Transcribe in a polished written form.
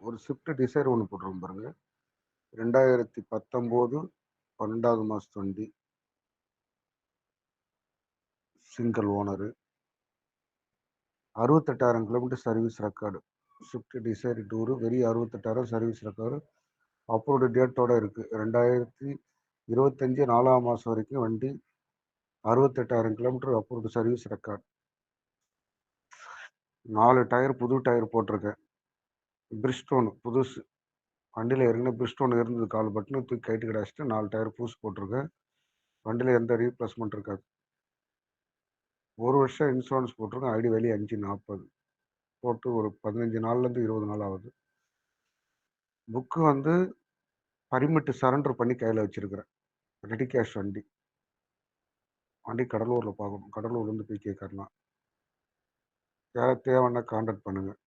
ஒரு Swift desire ஒன்று போட்டிருக்கோம் பாருங்க. 2019 12வது மாதம் வண்டி, single owner, 68,000 kilometre service record. Swift desire tour வெறும் 68,000 சர்வீஸ் ரெக்கார்டு. அப்ரூவ்டு டேட்டோட இருக்குது. 2025 4ஆம் மாதம் வரைக்கும் வண்டி. 68,000 kilometre approved service record. 4 tyre புது டயர் போட்டிருக்கேன். பிரிஸ்டோன் புதுசு. வண்டியில் ஏற்கனவே பிரிஸ்டோன் இருந்தது, கால் பட்டுன்னு தூக்கி கைட்டு கிடாச்சிட்டு 4 டயர் புதுசு போட்டிருக்கேன். வண்டியில் எந்த ரீப்ளேஸ்மெண்ட் இருக்காது. 1 வருஷம் இன்சூரன்ஸ் போட்டிருக்கேன். ஐடி வேல்யூ 540 போட்டு ஒரு 15 நாள்லேருந்து 20 நாள் ஆகுது. புக்கு வந்து பர்மிட் சரண்டர் பண்ணி கையில் வச்சிருக்கிறேன். ரெடி கேஷ் வண்டி. வண்டி கடலூரில் பார்க்கணும். கடலூர்லேருந்து போய் கேட்கறலாம். யாராவது தேவைன்னா கான்டாக்ட் பண்ணுங்கள்.